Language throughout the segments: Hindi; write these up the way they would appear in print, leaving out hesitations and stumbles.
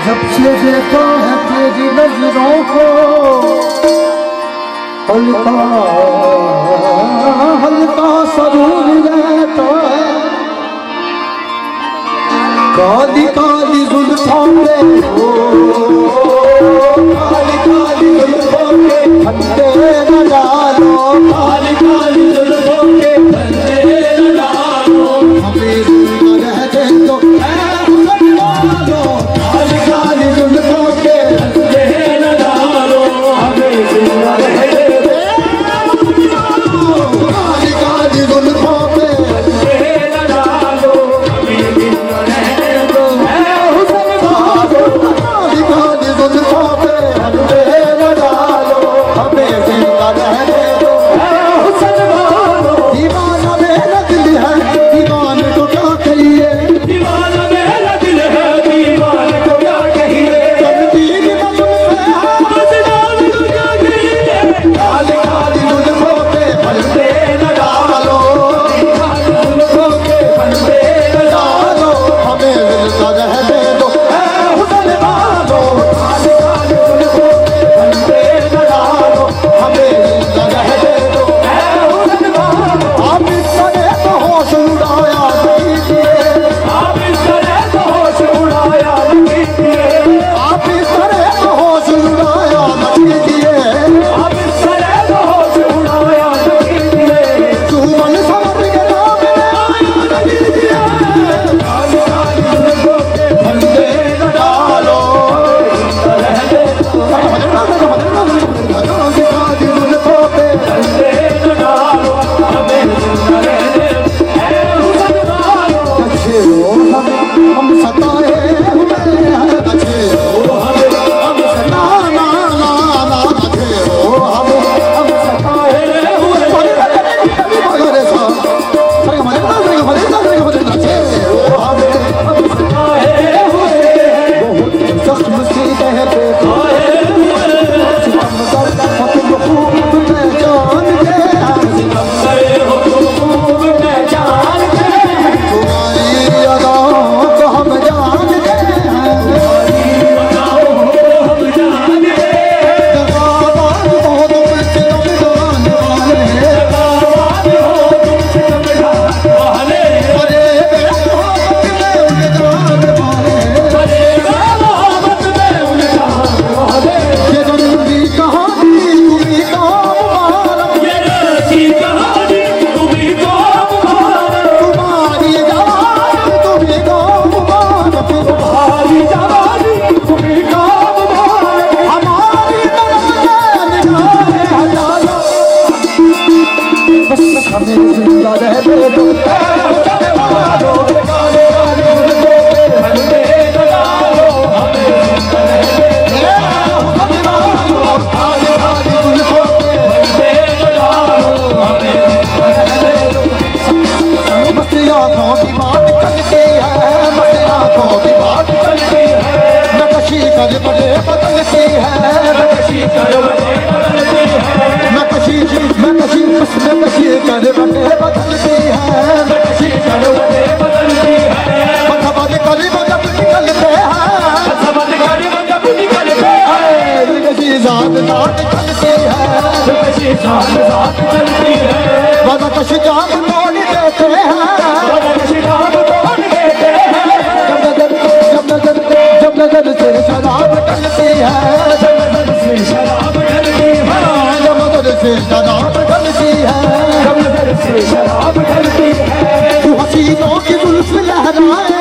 जब से देखा है तेरी नजरों को हल्का हल्का सरूर रहता है। काली काली जुल्फों पे काली काली जुल्फों के फंदे न डालो, काली काली जुल्फों के फंदे न डालो, हमें जिंदा रहने दो काली काली जुल्फों के फंदे न डालो, हमें जिंदा रहने दो काली काली जुल्फों पे फंदे न डालो, हमें जिंदा रहने दो काली काली जुल्फों पे फंदे न डालो, हमें जिंदा रहने दो। दीवाना मेरा दिल है दीवान को क्या कहिए, दीवाना मेरा दिल है दीवान को क्या कहिए, तकदीर में तुमसे है क्या कहिए, काली काली जुल्फों पे फंदे न डालो, काली जुल्फों के फंदे न डालो, हमें जिंदा रहने दो हुस्न वालो, काली काली जुल्फों पे फंदे न डालो, हमें जिंदा रहने दो हुस्न वालो। आप इस तरह तो होश उड़ाया कीजिए, आप इस तरह तो होश उड़ाया कीजिए, आप इस तरह तो होश उड़ाया कीजिए, आप इस तरह तो होश उड़ाया कीजिए, सुमन समर के नाम में आया कीजिए, काली काली जुल्फों के फंदे न डालो, जिंदा रहने दो काली काली जुल्फों पे फंदे न डालो, हमें जिंदा रहने दो हुस्न वालो। अच्छे हो हम सताए हुए हैं, अच्छे हो हम सता ना ना ना, अच्छे हो हम सताए हुए मगर सा सरे मरे अच्छे हो हम सताए हुए बहुत जख्म से कहते खाए हुए सितमगर तुम खूब पहचानते हैं, सितमगर हो तुम खूब पहचानते हैं, तुम्हारी अदाओं को हम जानते हैं, तुम्हारी अदाओं को हम जानते हैं, दगाबाज हो तुम सितमगान वाले, दगाबाज हो तुम सितमगान वाले, बड़े बेमोहब्बत में उलझान वाले, बड़े बेमोहब्बत में उलझान वाले, ये ज़रूरी कहानी तुम्हीं को मुबारक, ये ज़रूरी कहानी तुम्हीं को मुबारक, तुम्हारी जवानी तुम्हीं को मुबारक, तुम्हारी जवानी तुम्हीं को मुबारक, हमारी तरह निगाहें हटा लो, बस हमें जिंदा रहने दो हुस्न वालो, काले काले जुल्फों पे फंदे न डालो, हमें जिंदा रहने दो हुस्न वालो, काले काले जुल्फों पे फंदे न डालो, हमें जिंदा रहने दो। मस्त आँखों की बात चलती है, मस्त आँखों की बात चलती है, नक्शी कर बड़े बदलती है, नक्शी कर बड़े बदलती है, नक्शी कर बड़े बदलती है, नक्शी कर बड़े बदलती है, पथबद कर जब निकलते हैं, पथबद कर जब निकलते हैं, दिलकशी ज़ात ज़ात चलती है, दिलकशी ज़ात ज़ात चलती है, बदकश जान तोड़ देते हैं, बदकश जान तोड़ देते हैं, जब नजर से शराब ढलती है, जब नजर से शराब ढलती है, जब नजर से शराब ढलती है, जब नजर से शराब ढलती है, तू हसीनों की जुल्फ लहराए,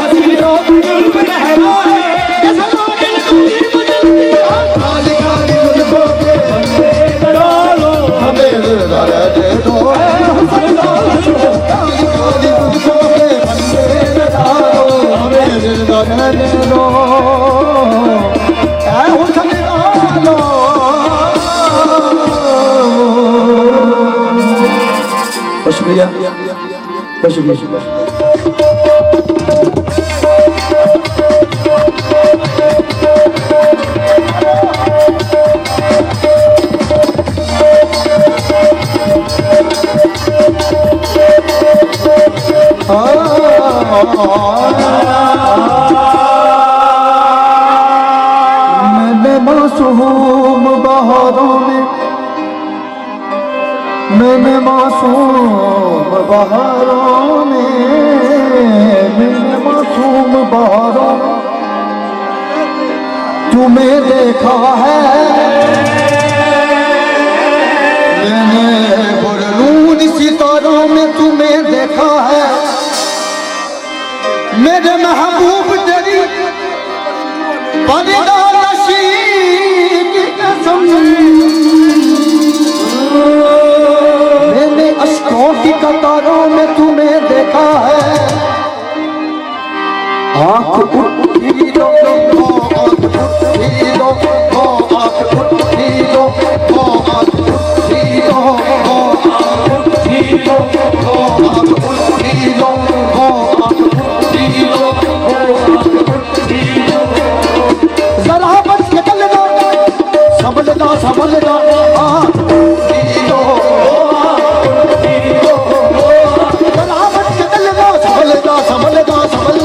हसीनों की जुल्फ लहराए, ऐसा लागे नसीब जलती है, काली काली जुल्फों के फंदे न डालो, हमें जिंदा रहने दो हुस्न वालो, काली काली जुल्फों के फंदे न डालो, हमें जिंदा रहने दो हुस्न वालो। शुक्रिया शुक्रिया। मासूम बहारों में, मैंने मासूम बहारों में, मैंने मासूम बहारों में तुम्हें देखा है। मैंने बुरलून सितारों में तुम्हें देखा है। मेरे महबूब तेरी पर्दा नशी की कसम, मैंने अश्कों की कतारों में तुम्हें देखा है। आँख उठी लो, आँख उठी लो, आँख उठी लो, आँख उठी लो, आँख उठी लो, आँख उठी लो, जरा बच के चलना, संभलना संभलना, जरा बच के चलना, संभलना संभलना संभल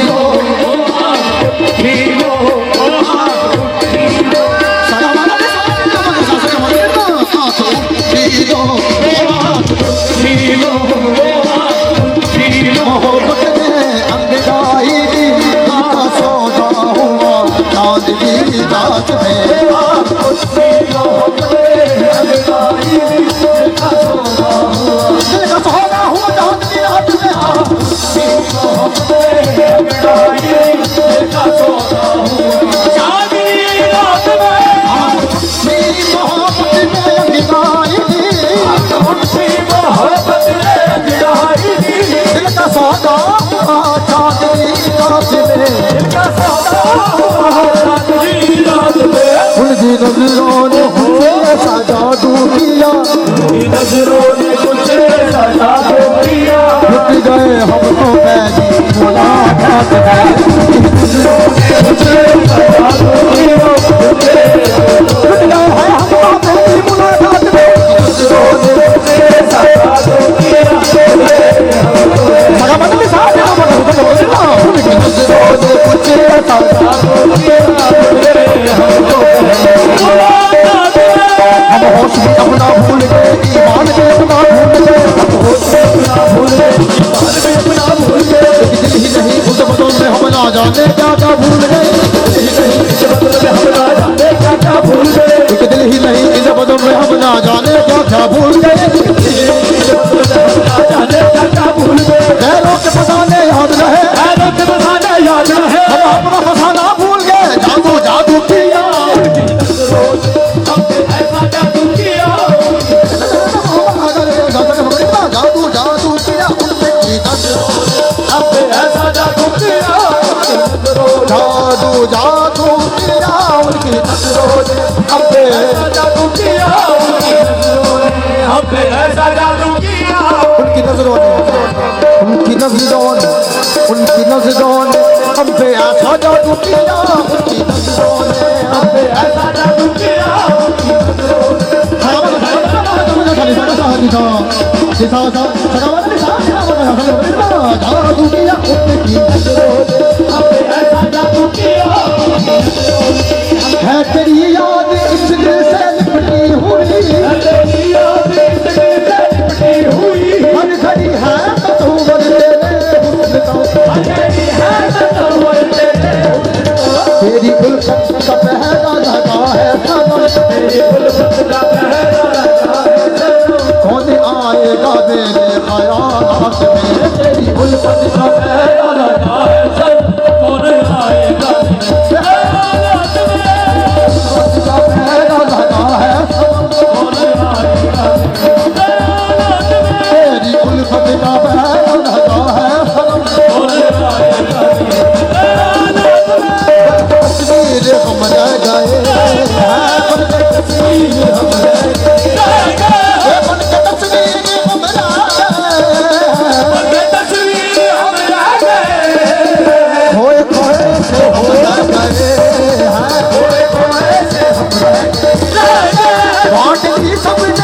लो, नजरों ने कुछ ऐसा जादू किया, नजरों ने कुछ ऐसा जादू किया, लुट गए हमको पहली मुलाकात में। नजरों ने कुछ ऐसा जादू किया, लुट गए हमको पहली मुलाकात में। नजरों ने कुछ ऐसा जादू किया, नजरों ने कुछ ऐसा जादू किया, हम होश भी अपना भूल गए, ईमान भी अपना भूल गए, होश भी अपना भूल गए, ईमान भी अपना भूल गए। दिल ही नहीं उस बदल में हम ना जाने क्या क्या भूल गए, दिल ही नहीं इस बदल में हम ना जाने क्या क्या भूल गए, एक दिल ही नहीं इस बदल में हम ना जाने क्या क्या भूल गए, इस बदल में हम ना जाने क्या क्या भूल गए। गैरों के फसाने याद रहे, गैरों के फसाने याद रहे, हम अपना फसाना भूल गए। जादू जादू किया, जादू जादू किया उनकी नजरों, अब ऐसा जादू किया, जादू जादू किया उनकी नजरों ने, अब ऐसा जादू किया उनकी नजरों ने, अब ऐसा जादू किया उनकी नजरों ने, उनकी नजरों ने, उनकी नजरों ने, अब ऐसा जादू किया उनकी नजरों ने, अब ऐसा जादू किया उनकी नजरों ने। जादू किया उनकी नजरों ने, अब ऐसा जादू किया है। तेरी याद इस दिल से लिपटी हुई, तेरी याद इस दिल से लिपटी हुई, हर घड़ी है तस्वीर तेरे हुस्न का, हर घड़ी है तस्वीर तेरे हुस्न का। तेरी उल्फत का पहरा लगा है सनम, तेरी उल्फत का पहरा लगा है सनम, कौन आएगा मेरे ख्यालात में, तेरी उल्फत का पहरा लगा है सनम, कौन आएगा मेरे ख्यालात में, उल्फत का पहरा लगा है सनम, कौन आएगा मेरे ख्यालात में, तेरी उल्फत का पहरा लगा है सनम, कौन आएगा मेरे ख्यालात में। तस्वीर हम रह गए हैं, बन के तस्वीर हम रह गए, बन के तस्वीर हम रह गए, बन के तस्वीर हम रह गए, खोए खोए से हो गए हैं, खोए खोए से हम रह गए, बांट दी सबने